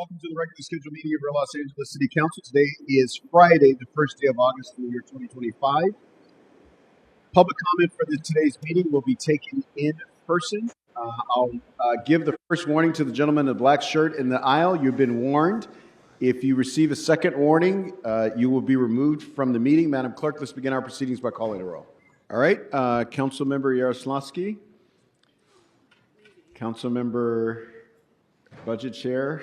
welcome to the regularly scheduled meeting of our Los Angeles City Council. Today is Friday, the first day of August in the year 2025. Public comment for today's meeting will be taken in person. I'll give the first warning to the gentleman in the black shirt in the aisle. You've been warned. If you receive a second warning, you will be removed from the meeting. Madam Clerk, let's begin our proceedings by calling a roll. All right, Councilmember Yaroslavsky, Councilmember Budget Chair,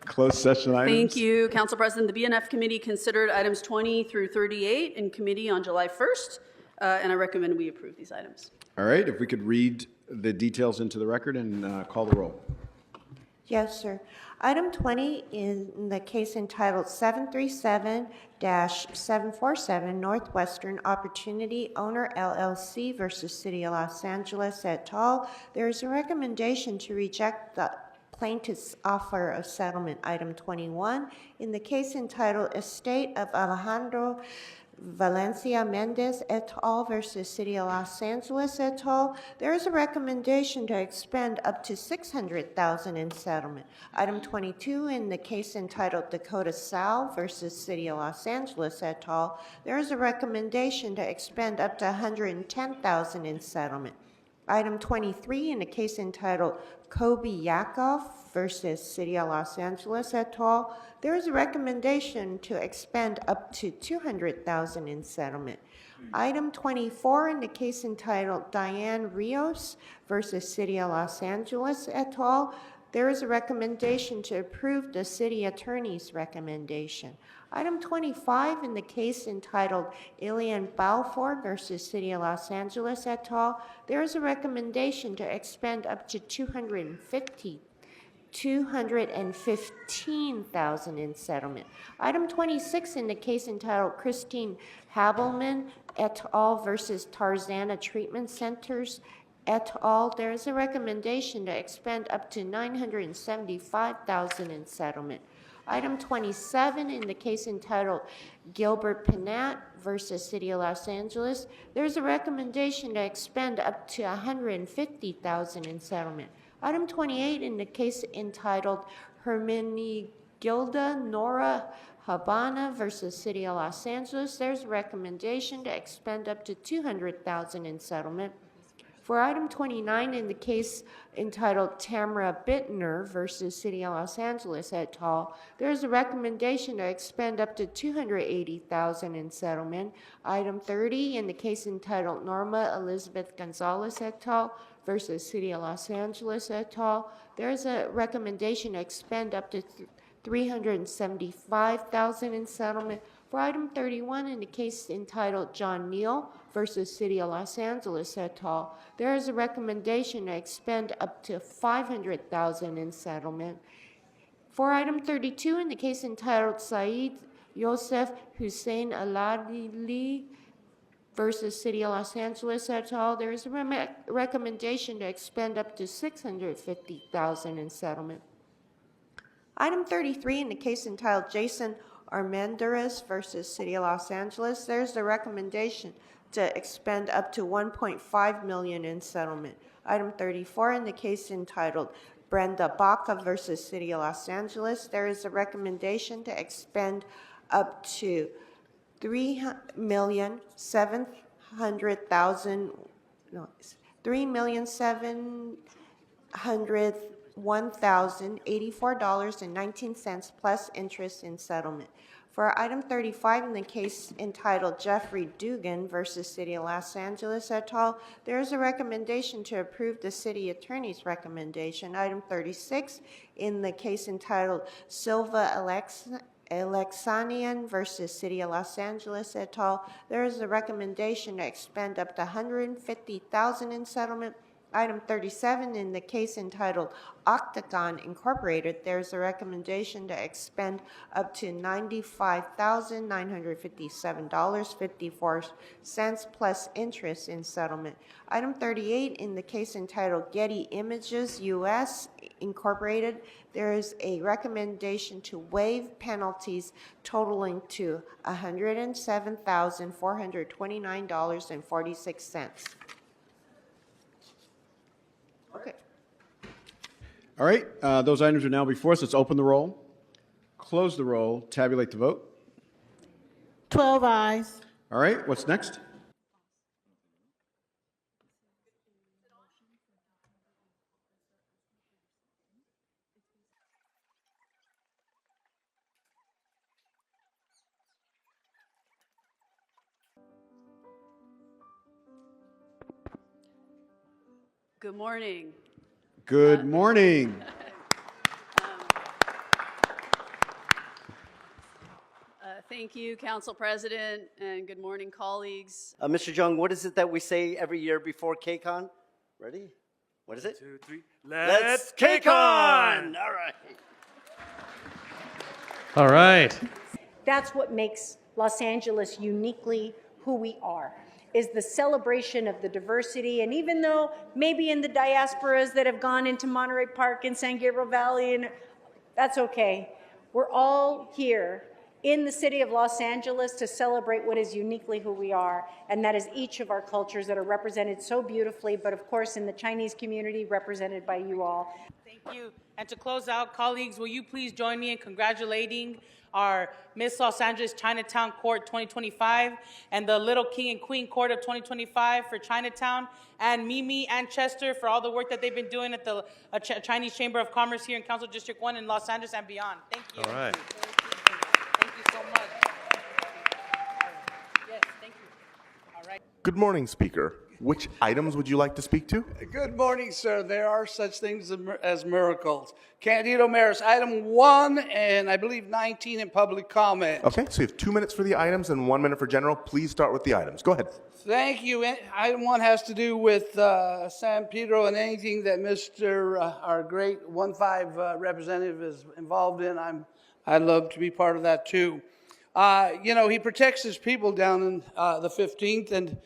closed session items. Thank you, Council President. The BNF Committee considered items 20 through 38 in committee on July 1st, and I recommend we approve these items. All right, if we could read the details into the record and call the roll. Yes, sir. Item 20 in the case entitled 737-747 Northwestern Opportunity Owner LLC versus City of Los Angeles et al. There is a recommendation to reject the plaintiff's offer of settlement. Item 21 in the case entitled Estate of Alejandro Valencia Mendez et al. Versus City of Los Angeles et al. There is a recommendation to expend up to $600,000 in settlement. Item 22 in the case entitled Dakota Sal versus City of Los Angeles et al. There is a recommendation to expend up to $110,000 in settlement. Item 23 in the case entitled Kobe Yakov versus City of Los Angeles et al. There is a recommendation to expend up to $200,000 in settlement. Item 24 in the case entitled Diane Rios versus City of Los Angeles et al. There is a recommendation to approve the city attorney's recommendation. Item 25 in the case entitled Elian Balfour versus City of Los Angeles et al. There is a recommendation to expend up to $215,000 in settlement. Item 26 in the case entitled Christine Habelman et al. Versus Tarzana Treatment Centers et al. There is a recommendation to expend up to $975,000 in settlement. Item 27 in the case entitled Gilbert Pinat versus City of Los Angeles, there's a recommendation to expend up to $150,000 in settlement. Item 28 in the case entitled Hermenegilda Nora Habana versus City of Los Angeles, there's a recommendation to expend up to $200,000 in settlement. For item 29 in the case entitled Tamara Bittner versus City of Los Angeles et al., there is a recommendation to expend up to $280,000 in settlement. Item 30 in the case entitled Norma Elizabeth Gonzalez et al. Versus City of Los Angeles et al., there is a recommendation to expend up to $375,000 in settlement. For item 31 in the case entitled John Neal versus City of Los Angeles et al., there is a recommendation to expend up to $500,000 in settlement. For item 32 in the case entitled Saeed Yosef Hussein Aladili versus City of Los Angeles et al., there is a recommendation to expend up to $650,000 in settlement. Item 33 in the case entitled Jason Armendariz versus City of Los Angeles, there's a recommendation to expend up to $1.5 million in settlement. Item 34 in the case entitled Brenda Baca versus City of Los Angeles, there is a recommendation to expend up to $3,701,084.19 plus interest in settlement. For item 35 in the case entitled Jeffrey Dugan versus City of Los Angeles et al., there is a recommendation to approve the city attorney's recommendation. Item 36 in the case entitled Silva Alexanian versus City of Los Angeles et al., there is a recommendation to expend up to $150,000 in settlement. Item 37 in the case entitled Octagon Incorporated, there's a recommendation to expend up to $95,957.54 plus interest in settlement. Item 38 in the case entitled Getty Images US Incorporated, there is a recommendation to waive penalties totaling to $107,429.46. Okay. All right, those items are now before us. Let's open the roll, close the roll, tabulate the vote. 12 ayes. All right, what's next? Good morning. Good morning. Thank you, Council President, and good morning, colleagues. Mr. Jung, what is it that we say every year before KCON? Ready? What is it? 2, 3. Let's KCON! All right. All right. That's what makes Los Angeles uniquely who we are, is the celebration of the diversity. And even though maybe in the diasporas that have gone into Monterey Park and San Gabriel Valley, and that's okay, we're all here in the city of Los Angeles to celebrate what is uniquely who we are, and that is each of our cultures that are represented so beautifully, but of course in the Chinese community represented by you all. Thank you. And to close out, colleagues, will you please join me in congratulating our Miss Los Angeles Chinatown Court 2025 and the Little King and Queen Court of 2025 for Chinatown, and Mimi and Chester for all the work that they've been doing at the Chinese Chamber of Commerce here in Council District 1 in Los Angeles and beyond. Thank you. All right. Thank you so much. Yes, thank you. All right. Good morning, Speaker. Which items would you like to speak to? Good morning, sir. There are such things as miracles. Candido Maris, item 1 and I believe 19 in public comment. Okay, so you have 2 minutes for the items and 1 minute for general. Please start with the items. Go ahead. Thank you. Item 1 has to do with San Pedro and anything that Mr. Our great 1-5 representative is involved in. I'd love to be part of that too. You know, he protects his people down in the 15th, and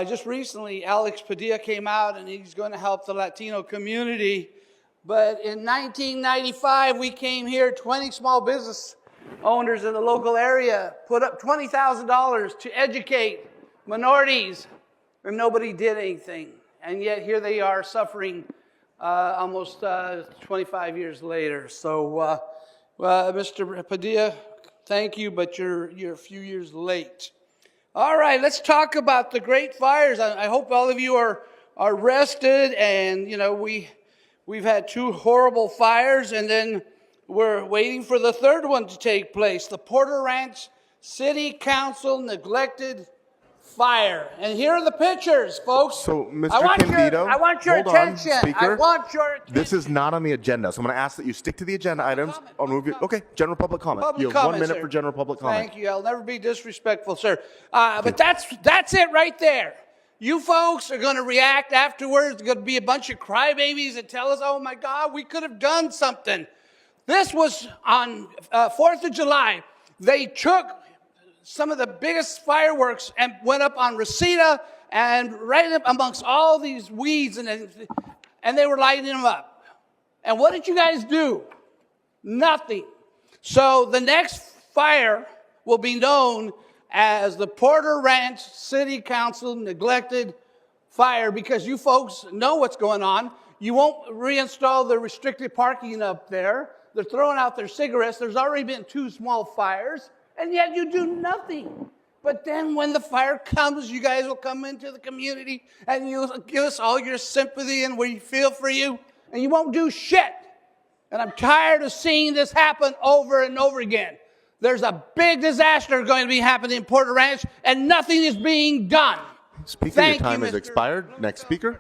just recently, Alex Padilla came out and he's going to help the Latino community. But in 1995, we came here, 20 small business owners in the local area put up $20,000 to educate minorities, and nobody did anything. And yet here they are suffering almost 25 years later. So, Mr. Padilla, thank you, but you're a few years late. All right, let's talk about the great fires. I hope all of you are rested, and you know we've had 2 horrible fires, and then we're waiting for the third one to take place. The Porter Ranch City Council neglected fire, and here are the pictures, folks. So, Mr. Candido, I want your hold attention. on, Speaker. I want your attention. This is not on the agenda, so I'm going to ask that you stick to the agenda items. I'll move you. Okay, general public comment. Public You have 1 comment, minute sir. for general public comment. Thank you. I'll never be disrespectful, sir. But that's it right there. You folks are going to react afterwards. There's going to be a bunch of crybabies that tell us, oh, my God, we could have done something. This was on 4th of July. They took some of the biggest fireworks and went up on Reseda and right up amongst all these weeds, and they were lighting them up. And what did you guys do? Nothing. So the next fire will be known as the Porter Ranch City Council neglected fire, because you folks know what's going on. You won't reinstall the restricted parking up there. They're throwing out their cigarettes. There's already been 2 small fires, and yet you do nothing. But then when the fire comes, you guys will come into the community and you'll give us all your sympathy and we feel for you, and you won't do shit. And I'm tired of seeing this happen over and over again. There's a big disaster going to be happening in Porter Ranch, and nothing is being done. Speaker, your time has expired. Next speaker.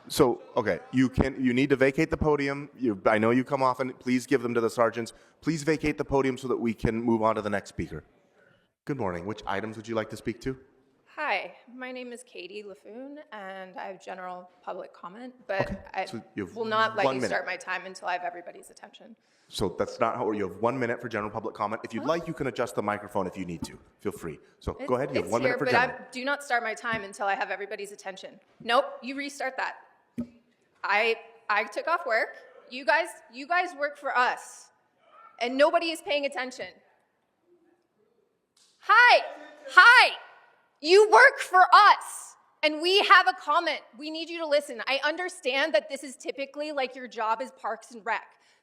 So, okay, you need to vacate the podium. I know you come often. Please give them to the sergeants. Please vacate the podium so that we can move on to the next speaker. Good morning. Which items would you like to speak to? Hi, my name is Katie Laffoon, and I have general public comment, but Okay, I so you have will not let 1 you minute. start my time until I have everybody's attention. So that's not how you have 1 minute for general public comment. If you'd like, you can adjust the microphone if you need to. Feel free. So go ahead. You have 1 minute for general. But do not start my time until I have everybody's attention. Nope, you restart that. I took off work. You guys work for us, and nobody is paying attention. Hi, you work for us. And we have a comment. We need you to listen. I understand that this is typically like your job is Parks and Rec.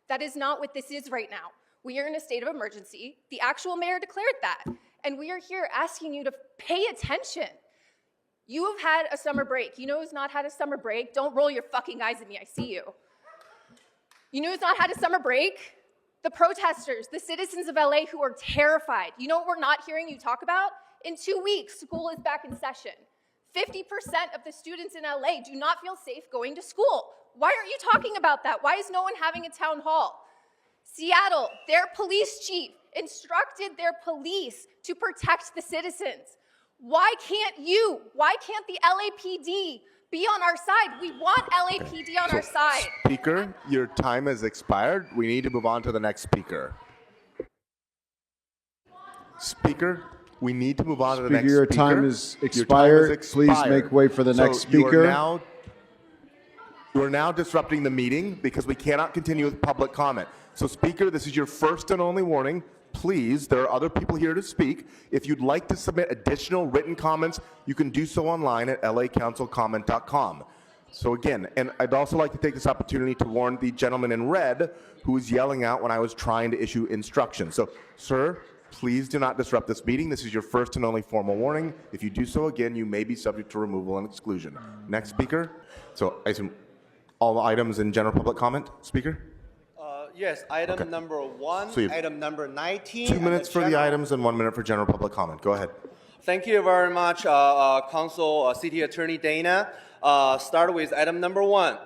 That is not what this is right now. We are in a state of emergency. The actual mayor declared that. And we are here asking you to pay attention. You have had a summer break. You know who's not had a summer break? Don't roll your fucking eyes at me. I see you. You know who's not had a summer break? The protesters, the citizens of LA who are terrified. You know what we're not hearing you talk about? In 2 weeks, school is back in session. 50% of the students in LA do not feel safe going to school. Why aren't you talking about that? Why is no one having a town hall? Seattle, their police chief instructed their police to protect the citizens. Why can't you? Why can't the LAPD be on our side? We want LAPD on our side. Speaker, your time has expired. We need to move on to the next speaker. Speaker, we need to move on to the next speaker. Your time is expired. Please make way for the next speaker. You are now disrupting the meeting because we cannot continue with public comment. So, Speaker, this is your first and only warning. Please, there are other people here to speak. If you'd like to submit additional written comments, you can do so online at lacouncilcomment.com. So again, and I'd also like to take this opportunity to warn the gentleman in red who was yelling out when I was trying to issue instructions. So, sir, please do not disrupt this meeting. This is your first and only formal warning. If you do so again, you may be subject to removal and exclusion. Next speaker. So I assume all items in general public comment, Speaker? Yes, item number 1, So item number 19. 2 minutes for the items and 1 minute for general public comment. Go ahead. Thank you very much, Council City Attorney Dana. Start with item number 1.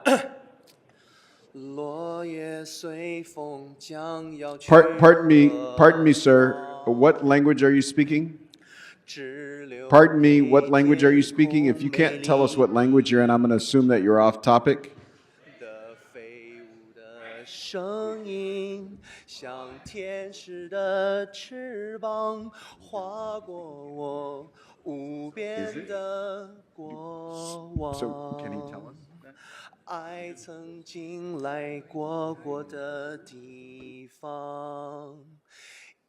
Pardon me, sir. What language are you speaking? Pardon me, what language are you speaking? If you can't tell us what language you're in, I'm going to assume that you're off topic. 声音像天使的翅膀，划过我无边的过往。 So, can he tell us? 爱曾经来过的地方，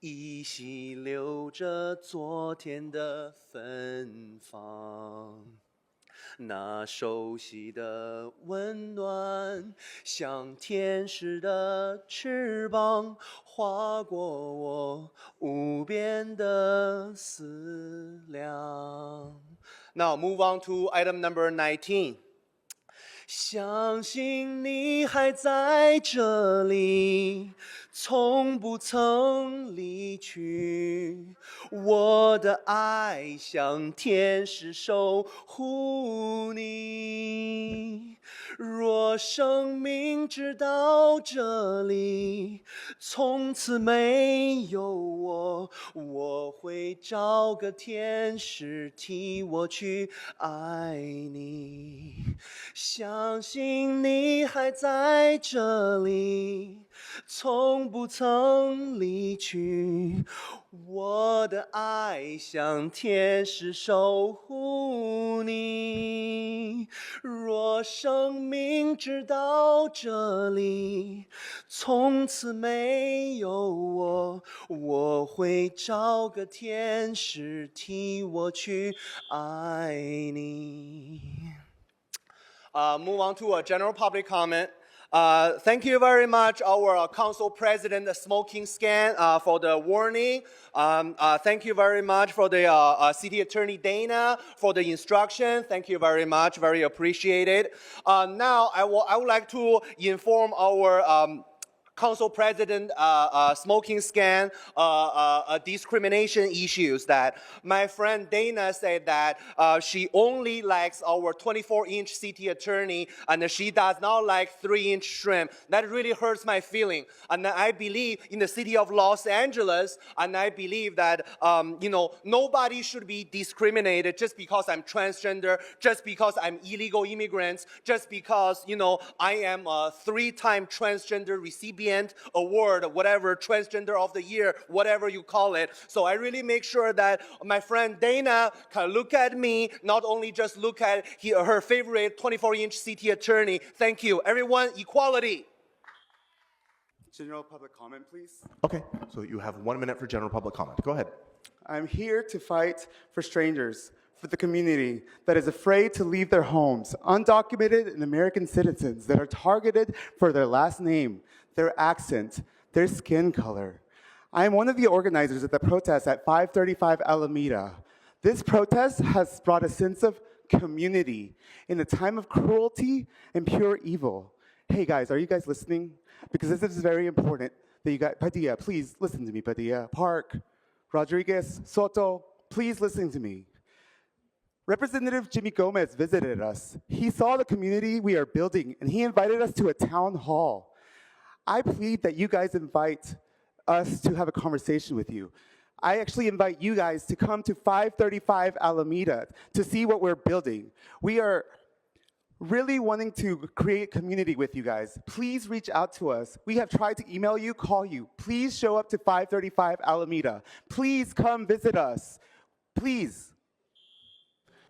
依稀留着昨天的芬芳。 那熟悉的温暖，像天使的翅膀，划过我无边的思量。Now move on to item number 19. 相信你还在这里，从不曾离去。我的爱像天使守护你。若生命直到这里，从此没有我，我会找个天使替我去爱你。相信你还在这里，从不曾离去。我的爱像天使守护你。若生命直到这里，从此没有我，我会找个天使替我去爱你。Move on to a general public comment. Thank you very much, our Council President Smoking Scan, for the warning. Thank you very much for the City Attorney Dana for the instruction. Thank you very much, very appreciated. Now, I would like to inform our Council President Smoking Scan discrimination issues that my friend Dana said that she only likes our 24-inch city attorney and she does not like 3-inch shrimp. That really hurts my feeling. And I believe in the city of Los Angeles, and I believe that nobody should be discriminated just because I'm transgender, just because I'm illegal immigrants, just because I am a 3-time transgender recipient award, whatever, transgender of the year, whatever you call it. So I really make sure that my friend Dana can look at me, not only just look at her favorite 24-inch city attorney. Thank you. Everyone, equality. General public comment, please. Okay, so you have 1 minute for general public comment. Go ahead. I'm here to fight for strangers, for the community that is afraid to leave their homes, undocumented and American citizens that are targeted for their last name, their accent, their skin color. I am one of the organizers at the protest at 535 Alameda. This protest has brought a sense of community in a time of cruelty and pure evil. Hey guys, are you guys listening? Because this is very important that you guys, Padilla, please listen to me, Padilla. Park, Rodriguez, Soto, please listen to me. Representative Jimmy Gomez visited us. He saw the community we are building, and he invited us to a town hall. I plead that you guys invite us to have a conversation with you. I actually invite you guys to come to 535 Alameda to see what we're building. We are really wanting to create community with you guys. Please reach out to us. We have tried to email you, call you. Please show up to 535 Alameda. Please come visit us. Please.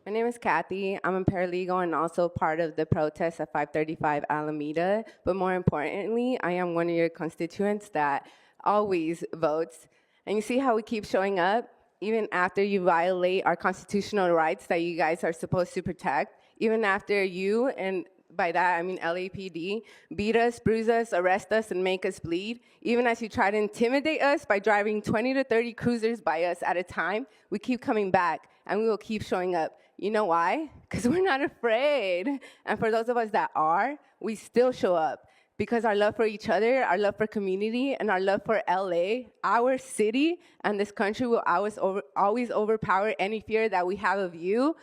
My name is Kathy. I'm a paralegal and also part of the protest at 535 Alameda. But more importantly, I am one of your constituents that always votes. And you see how we keep showing up, even after you violate our constitutional rights that you guys are supposed to protect, even after you, and by that I mean LAPD, beat us, bruise us, arrest us, and make us bleed. Even as you try to intimidate us by driving 20 to 30 cruisers by us at a time, we keep coming back, and we will keep showing up. You know why? Because we're not afraid. And for those of us that are, we still show up. Because our love for each other, our love for community, and our love for LA, our city, and this country will always overpower any fear that we have of you,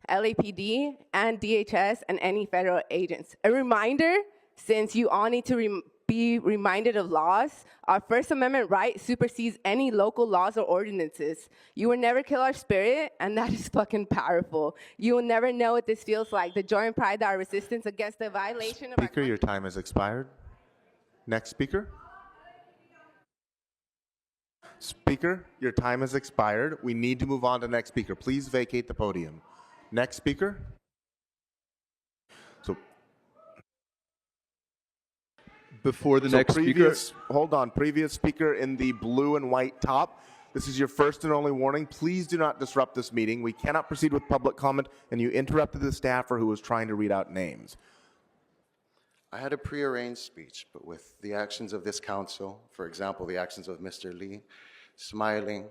LAPD, and DHS, and any federal agents. A reminder, since you all need to be reminded of laws, our First Amendment right supersedes any local laws or ordinances. You will never kill our spirit, and that is fucking powerful. You will never know what this feels like, the joy and pride that our resistance against the violation of our... Speaker, your time has expired. Next speaker. Speaker, your time has expired. We need to move on to the next speaker. Please vacate the podium. Next speaker. So Before the next speaker. Hold on, previous speaker in the blue and white top. This is your first and only warning. Please do not disrupt this meeting. We cannot proceed with public comment, and you interrupted the staffer who was trying to read out names. I had a prearranged speech, but with the actions of this council, for example, the actions of Mr. Lee smiling,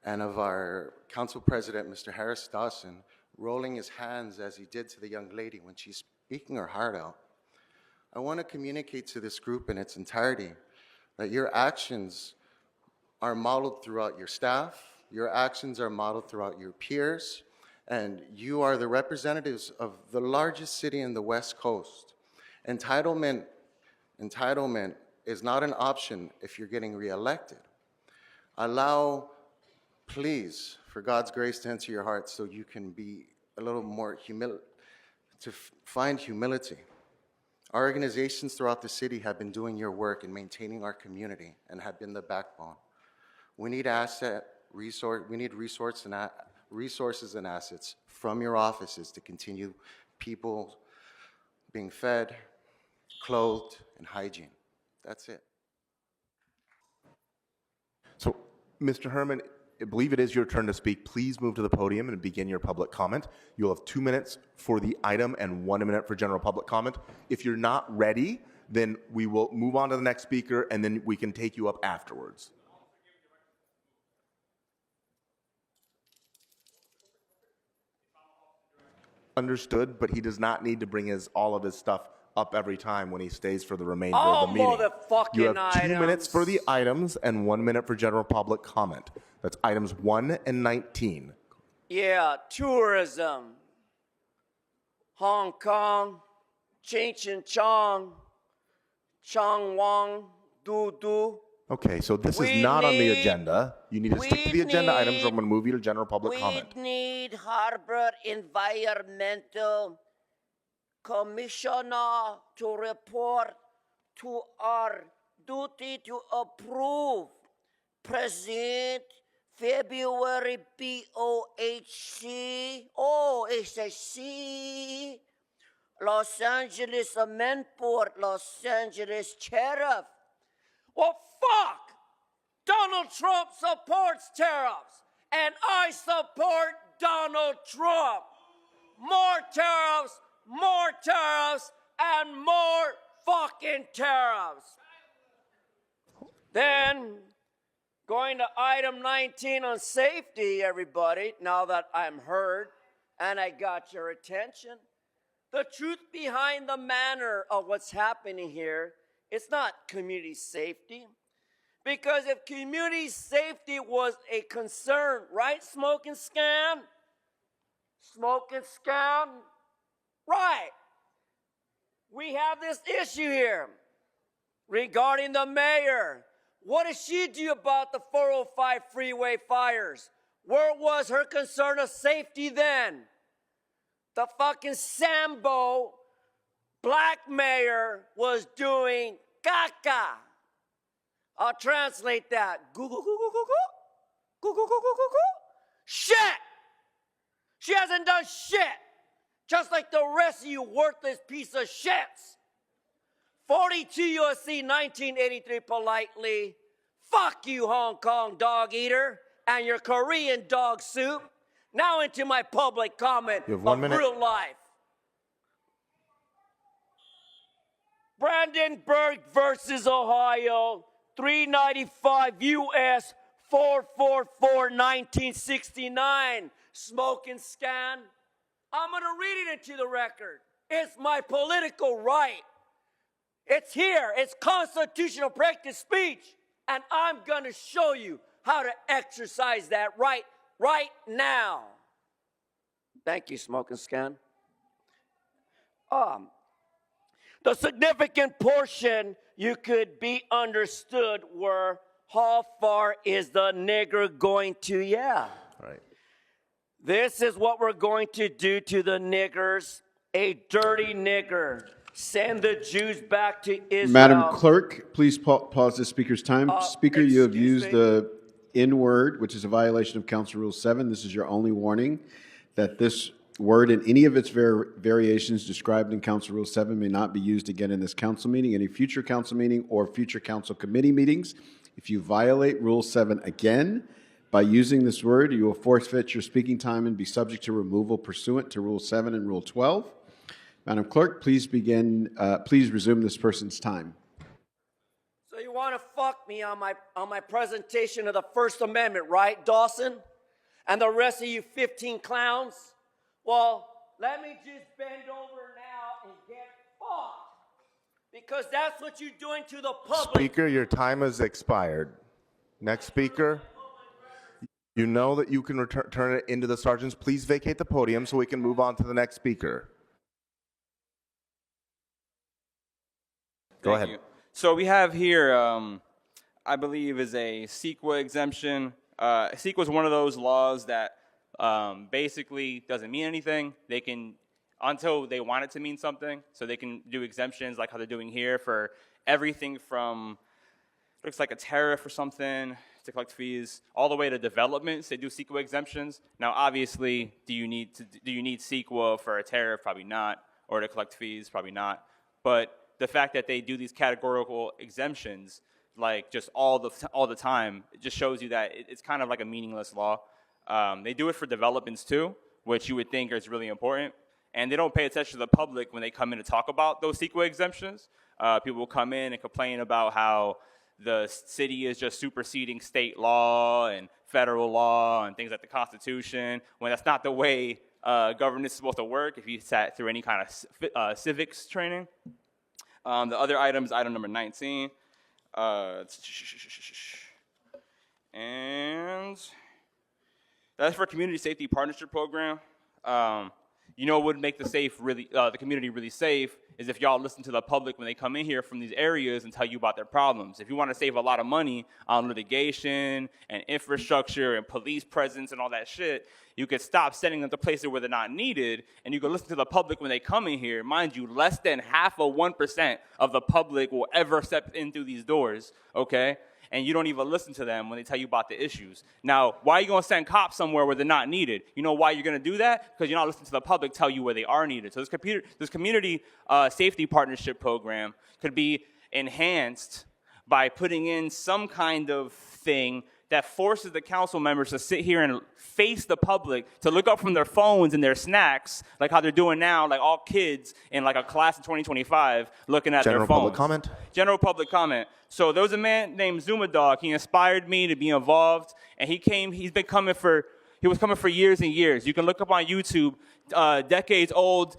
and of our council president, Mr. Harris-Dawson, rolling his hands as he did to the young lady when she's speaking her heart out, I want to communicate to this group in its entirety that your actions are modeled throughout your staff, your actions are modeled throughout your peers, and you are the representatives of the largest city in the West Coast. Entitlement is not an option if you're getting reelected. Allow, please, for God's grace to enter your heart so you can be a little more find humility. Our organizations throughout the city have been doing your work in maintaining our community and have been the backbone. We need resources and assets from your offices to continue people being fed, clothed, and hygiene. That's it. So, Mr. Herman, I believe it is your turn to speak. Please move to the podium and begin your public comment. You'll have 2 minutes for the item and 1 minute for general public comment. If you're not ready, then we will move on to the next speaker, and then we can take you up afterwards. Understood, but he does not need to bring all of his stuff up every time when he stays for the remainder of the meeting. You have 2 minutes for the items and 1 minute for general public comment. That's items 1 and 19. Yeah, tourism. Hong Kong, Cheech and Chong, Chong Wong, Du Du. Okay, so this is not on the agenda. You need to stick to the agenda items, or I'm going to move you to general public comment. We need Harbor Environmental Commissioner to report to our duty to approve. Present February BOHC. Oh, it's a C. Los Angeles Amendment, Los Angeles Sheriff. Well, fuck! Donald Trump supports tariffs, and I support Donald Trump. More tariffs, and more fucking tariffs. Then, going to item 19 on safety, everybody, now that I'm heard and I got your attention. The truth behind the manner of what's happening here, it's not community safety. Because if community safety was a concern, right, Smoke and Scan? Smoke and Scan? Right. We have this issue here regarding the mayor. What does she do about the 405 freeway fires? Where was her concern of safety then? The fucking Sambo black mayor was doing caca. I'll translate that. Google. Shit! She hasn't done shit. Just like the rest of you worthless piece of shits. 42 U.S.C. 1983 politely. Fuck you, Hong Kong dog eater, and your Korean dog soup. Now into my public comment You have 1 of minute. real life. Brandenburg versus Ohio, 395 U.S. 444 1969. Smoke and Scan. I'm going to read it into the record. It's my political right. It's here. It's constitutional practice speech. And I'm going to show you how to exercise that right now. Thank you, Smoke and Scan. The significant portion you could be understood were how far is the nigger going to, Right. This is what we're going to do to the niggers. A dirty nigger. Send the Jews back to Israel. Madam Clerk, please pause the speaker's time. Speaker, you have used the N-word, which is a violation of Council Rule 7. This is your only warning that this word and any of its variations described in Council Rule 7 may not be used again in this council meeting, any future council meeting, or future council committee meetings. If you violate Rule 7 again by using this word, you will forfeit your speaking time and be subject to removal pursuant to Rule 7 and Rule 12. Madam Clerk, please resume this person's time. So you want to fuck me on my presentation of the First Amendment, right, Dawson? And the rest of you 15 clowns? Well, let me just bend over now and get fucked. Because that's what you're doing to the public. Speaker, your time has expired. Next speaker. You know that you can turn it into the sergeants. Please vacate the podium so we can move on to the next speaker. Go ahead. You. So we have here, I believe, is a CEQA exemption. CEQA is one of those laws that basically doesn't mean anything. They can, until they want it to mean something, so they can do exemptions like how they're doing here for everything from, looks like a tariff or something to collect fees, all the way to developments. They do CEQA exemptions. Now, obviously, do you need CEQA for a tariff? Probably not. Or to collect fees? Probably not. But the fact that they do these categorical exemptions, like just all the time, it just shows you that it's kind of like a meaningless law. They do it for developments too, which you would think is really important. And they don't pay attention to the public when they come in to talk about those CEQA exemptions. People will come in and complain about how the city is just superseding state law and federal law and things like the Constitution, when that's not the way governance is supposed to work if you sat through any kind of civics training. The other item is item number 19. And that's for Community Safety Partnership Program. You know what would make the community really safe is if y'all listen to the public when they come in here from these areas and tell you about their problems. If you want to save a lot of money on litigation and infrastructure and police presence and all that shit, you could stop sending them to places where they're not needed, and you could listen to the public when they come in here. Mind you, less than 0.5% of the public will ever step in through these doors, okay? And you don't even listen to them when they tell you about the issues. Now, why are you going to send cops somewhere where they're not needed? You know why you're going to do that? Because you're not listening to the public tell you where they are needed. So this community safety partnership program could be enhanced by putting in some kind of thing that forces the council members to sit here and face the public, to look up from their phones and their snacks, like how they're doing now, like all kids in like a class in 2025 looking at General their phones. public comment. General public comment. So there was a man named Zuma Dogg. He inspired me to be involved, and he was coming for years and years. You can look up on YouTube, decades old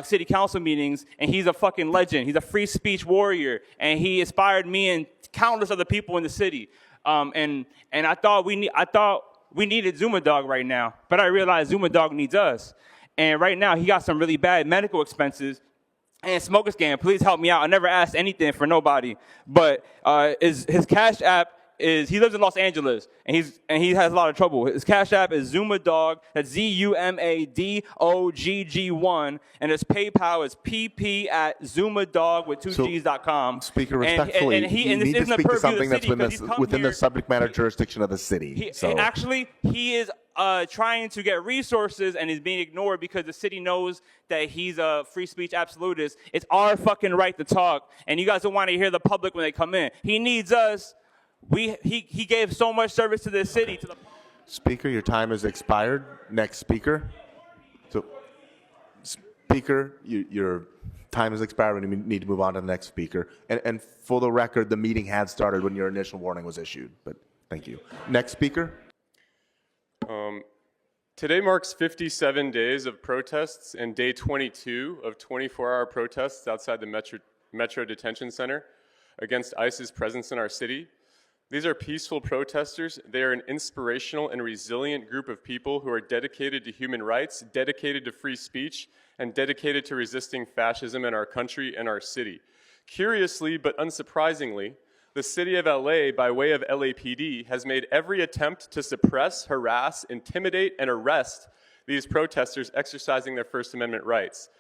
city council meetings, and he's a fucking legend. He's a free speech warrior, and he inspired me and countless other people in the city. And I thought we needed Zuma Dogg right now, but I realized Zuma Dogg needs us. And right now he got some really bad medical expenses. And Smoker Scan, please help me out. I never asked anything for nobody, but his Cash App is, he lives in Los Angeles, and he has a lot of trouble. His Cash App is Zuma Dogg. That's ZUMADOGG1, and his PayPal is pp@zumadogg with 2Gs.com. Speaker, respectfully, you need to speak to something that's within the subject matter jurisdiction of the city. He is trying to get resources and is being ignored because the city knows that he's a free speech absolutist. It's our fucking right to talk, and you guys don't want to hear the public when they come in. He needs us. He gave so much service to this city. To the Speaker, your time has expired. Next speaker. So, Speaker, your time has expired. We need to move on to the next speaker. And for the record, the meeting had started when your initial warning was issued. But thank you. Next speaker. Today marks 57 days of protests and day 22 of 24-hour protests outside the Metro Detention Center against ICE's presence in our city. These are peaceful protesters. They are an inspirational and resilient group of people who are dedicated to human rights, dedicated to free speech, and dedicated to resisting fascism in our country and our city. Curiously, but unsurprisingly, the city of LA, by way of LAPD, has made every attempt to suppress, harass, intimidate, and arrest these protesters exercising their First Amendment rights.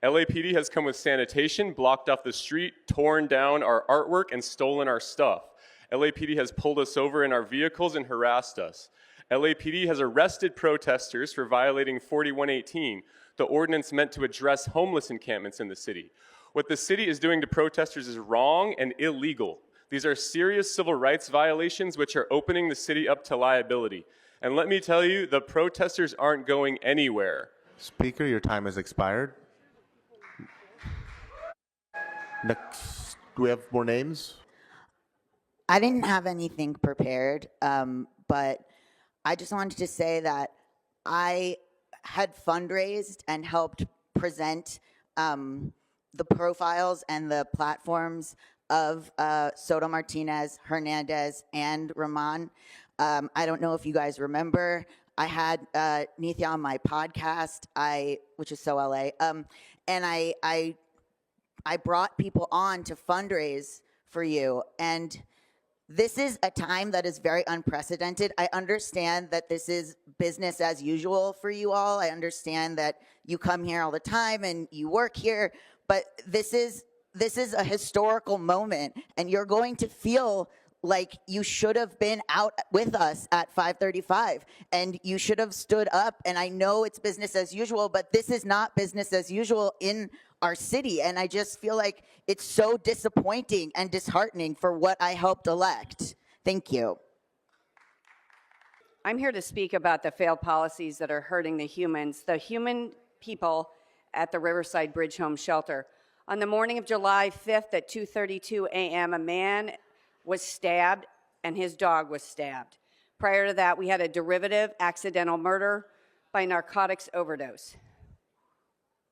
LAPD has come with sanitation, blocked off the street, torn down our artwork, and stolen our stuff. LAPD has pulled us over in our vehicles and harassed us. LAPD has arrested protesters for violating 4118, the ordinance meant to address homeless encampments in the city. What the city is doing to protesters is wrong and illegal. These are serious civil rights violations which are opening the city up to liability. And let me tell you, the protesters aren't going anywhere. Speaker, your time has expired. Next, do we have more names? I didn't have anything prepared, but I just wanted to say that I had fundraised and helped present the profiles and the platforms of Soto Martinez, Hernandez, and Herman. I don't know if you guys remember. I had Nithya on my podcast, which is So LA, and I brought people on to fundraise for you. And this is a time that is very unprecedented. I understand that this is business as usual for you all. I understand that you come here all the time and you work here, but this is a historical moment, and you're going to feel like you should have been out with us at 5:35, and you should have stood up. And I know it's business as usual, but this is not business as usual in our city, and I just feel like it's so disappointing and disheartening for what I helped elect. Thank you. I'm here to speak about the failed policies that are hurting the human people at the Riverside Bridge Home Shelter. On the morning of July 5th at 2:32 a.m., a man was stabbed and his dog was stabbed. Prior to that, we had a derivative accidental murder by narcotics overdose.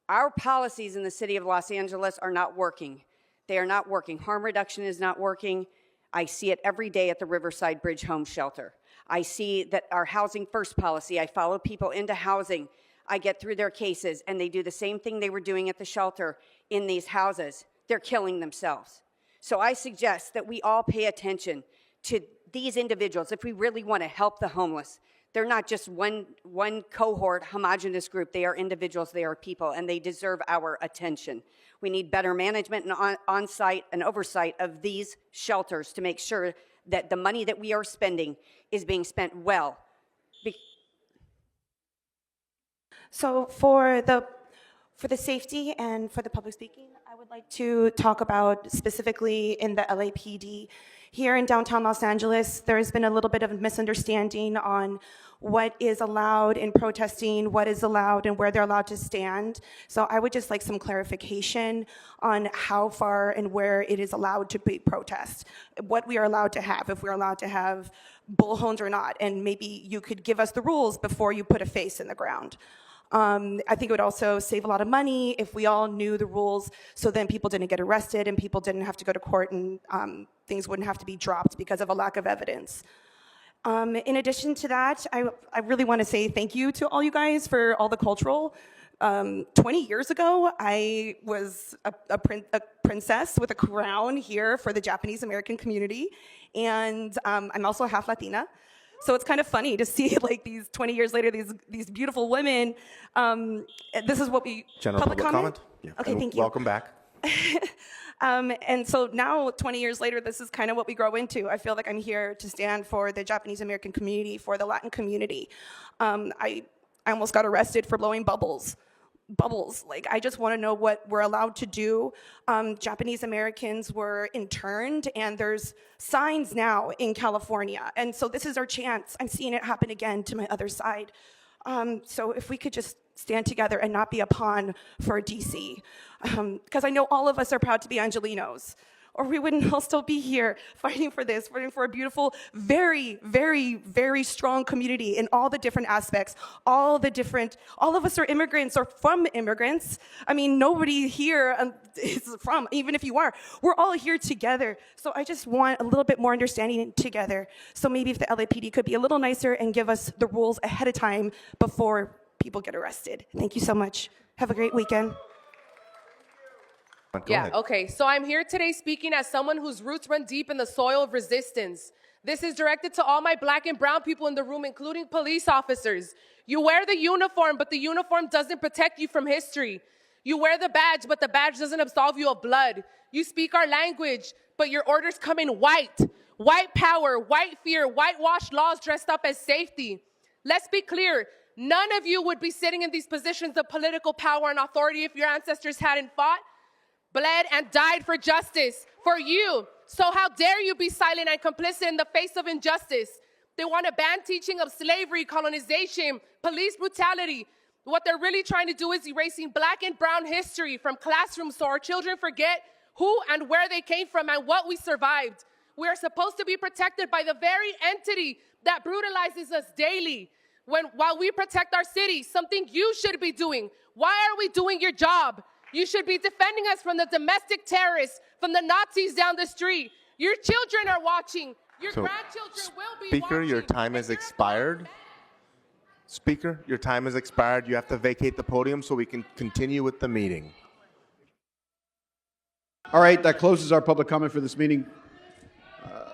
Our policies in the city of Los Angeles are not working. They are not working. Harm reduction is not working. I see it every day at the Riverside Bridge Home Shelter. I see that our Housing First policy, I follow people into housing. I get through their cases, and they do the same thing they were doing at the shelter in these houses. They're killing themselves. So I suggest that we all pay attention to these individuals if we really want to help the homeless. They're not just one cohort, homogenous group. They are individuals, they are people, and they deserve our attention. We need better management and on-site and oversight of these shelters to make sure that the money that we are spending is being spent well. So for the safety and for the public speaking, I would like to talk about specifically in the LAPD Here in downtown Los Angeles, there's been a little bit of a misunderstanding on what is allowed in protesting, what is allowed and where they're allowed to stand. So I would just like some clarification on how far and where it is allowed to be protest, what we are allowed to have, if we're allowed to have bullhones or not, and maybe you could give us the rules before you put a face in the ground. I think it would also save a lot of money if we all knew the rules, so then people didn't get arrested and people didn't have to go to court and things wouldn't have to be dropped because of a lack of evidence. In addition to that, I really want to say thank you to all you guys for all the cultural. 20 years ago, I was a princess with a crown here for the Japanese American community, and I'm also half Latina. So it's kind of funny to see, like, these 20 years later, these beautiful women. This is what we... General public comment? Yeah. Okay, thank you. Welcome back. And so now, 20 years later, this is kind of what we grow into. I feel like I'm here to stand for the Japanese American community, for the Latin community. I almost got arrested for blowing bubbles. Like, I just want to know what we're allowed to do. Japanese Americans were interned, and there's signs now in California. And so this is our chance. I'm seeing it happen again to my other side. So if we could just stand together and not be a pawn for DC. Because I know all of us are proud to be Angelinos, or we wouldn't all still be here fighting for this, fighting for a beautiful, very, very, very strong community in all the different aspects, all of us are immigrants or from immigrants. I mean, nobody here is from, even if you are, we're all here together. So I just want a little bit more understanding together. So maybe if the LAPD could be a little nicer and give us the rules ahead of time before people get arrested. Thank you so much. Have a great weekend. Go ahead. Okay, so I'm here today speaking as someone whose roots run deep in the soil of resistance. This is directed to all my black and brown people in the room, including police officers. You wear the uniform, but the uniform doesn't protect you from history. You wear the badge, but the badge doesn't absolve you of blood. You speak our language, but your orders come in white. White power, white fear, whitewashed laws dressed up as safety. Let's be clear. None of you would be sitting in these positions of political power and authority if your ancestors hadn't fought, bled, and died for justice, for you. So how dare you be silent and complicit in the face of injustice? They want to ban teaching of slavery, colonization, police brutality. What they're really trying to do is erasing black and brown history from classrooms so our children forget who and where they came from and what we survived. We are supposed to be protected by the very entity that brutalizes us daily. While we protect our city, something you should be doing. Why are we doing your job? You should be defending us from the domestic terrorists, from the Nazis down the street. Your children are watching. Your grandchildren will be watching. Speaker, your time has expired. Speaker, your time has expired. You have to vacate the podium so we can continue with the meeting. All right, that closes our public comment for this meeting.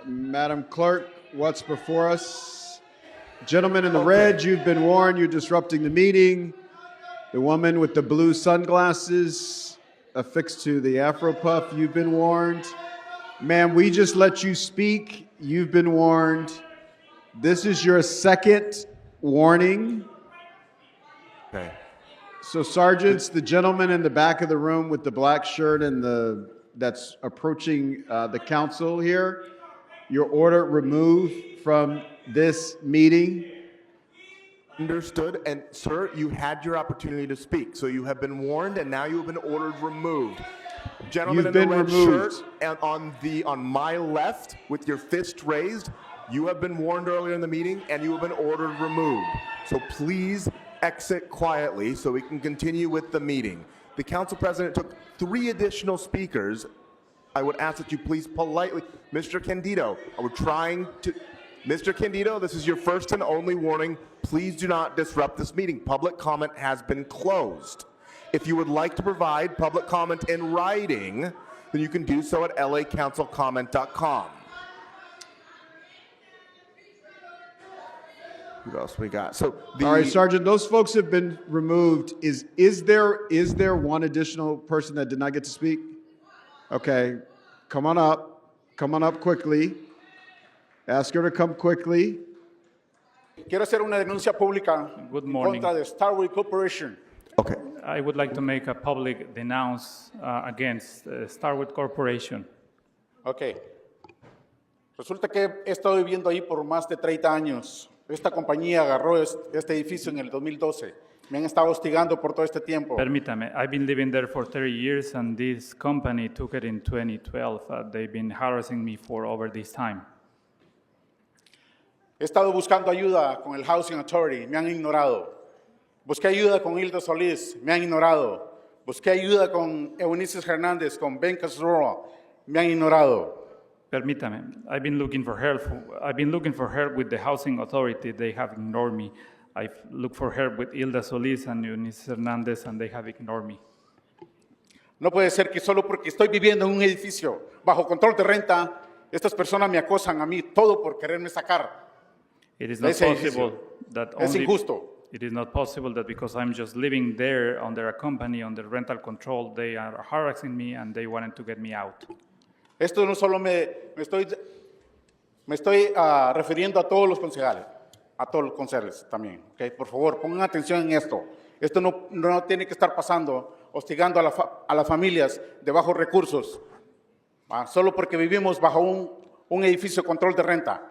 Madam Clerk, what's before us? Gentleman in the red, you've been warned. You're disrupting the meeting. The woman with the blue sunglasses affixed to the Afro puff, you've been warned. Ma'am, we just let you speak. You've been warned. This is your second warning. Okay. So, sergeants, the gentleman in the back of the room with the black shirt and that's approaching the council here, your order removed from this meeting. Understood. And, sir, you had your opportunity to speak. So you have been warned, and now you have been ordered removed. Gentleman in the red shirt and on my left with your fist raised, you have been warned earlier in the meeting, and you have been ordered removed. So please exit quietly so we can continue with the meeting. The council president took 3 additional speakers. I would ask that you please politely, Mr. Candido, we're trying to... Mr. Candido, this is your first and only warning. Please do not disrupt this meeting. Public comment has been closed. If you would like to provide public comment in writing, then you can do so at lacouncilcomment.com. What else we got? So all right, Sergeant, those folks have been removed. Is there one additional person that did not get to speak? Okay, come on up. Come on up quickly. Ask her to come quickly. Quiero hacer una denuncia pública en contra de Starwood Corporation. Okay. I would like to make a public denounce against Starwood Corporation. Okay. Resulta que he estado viviendo ahí por más de 30 años. Esta compañía agarró este edificio en el 2012. Me han estado hostigando por todo este tiempo. Permítame, I've been living there for 30 years and this company took it in 2012. They've been harassing me for over this time. He estado buscando ayuda con el Housing Authority, me han ignorado. Busqué ayuda con Hilda Solís, me han ignorado. Busqué ayuda con Eunice Hernández, con Bencas Rural, me han ignorado. Permítame, I've been looking for help. I've been looking for help with the Housing Authority. They have ignored me. I've looked for help with Hilda Solís and Eunice Hernández, and they have ignored me. No puede ser que solo porque estoy viviendo en un edificio bajo control de renta, estas personas me acosan a mí, todo por quererme sacar. It is de not ese possible edificio. that Es only. injusto. It is not possible that because I'm just living there under a company under rental control, they are harassing me and they wanted to get me out. Esto no solo me estoy refiriendo a todos los concejales, a todos los concejales también. ¿Okay? Por favor, pongan atención en esto. Esto no tiene que estar pasando, hostigando a las familias de bajos recursos, solo porque vivimos bajo un edificio de control de renta.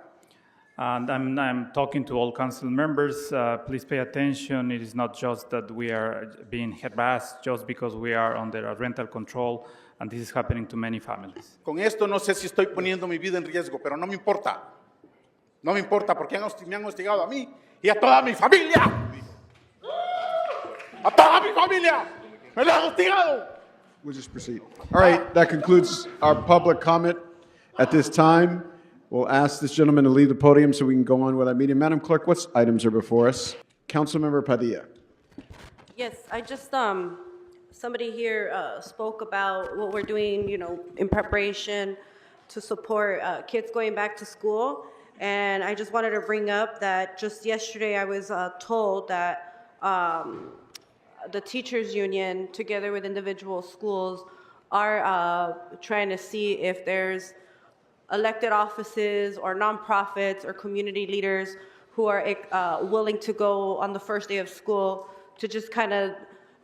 And I'm talking to all council members. Please pay attention. It is not just that we are being harassed just because we are under a rental control, and this is happening to many families. Con esto no sé si estoy poniendo mi vida en riesgo, pero no me importa. No me importa porque me han hostigado a mí y a toda mi familia. ¡A toda mi familia! ¡Me la han hostigado! We'll just proceed. All right, that concludes our public comment at this time. We'll ask this gentleman to leave the podium so we can go on with our meeting. Madam Clerk, what items are before us? Councilmember Padilla. Yes, I just, somebody here spoke about what we're doing, in preparation to support kids going back to school. And I just wanted to bring up that just yesterday I was told that the teachers union, together with individual schools, are trying to see if there's elected offices or nonprofits or community leaders who are willing to go on the first day of school to just kind of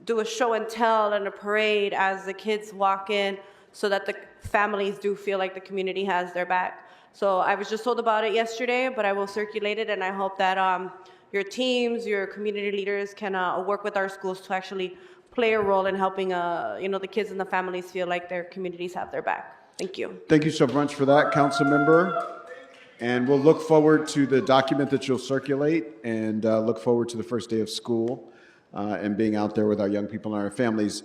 do a show and tell and a parade as the kids walk in so that the families do feel like the community has their back. So I was just told about it yesterday, but I will circulate it, and I hope that your teams, your community leaders can work with our schools to actually play a role in helping the kids and the families feel like their communities have their back. Thank you. Thank you so much for that, Council Member. And we'll look forward to the document that you'll circulate and look forward to the first day of school and being out there with our young people and our families.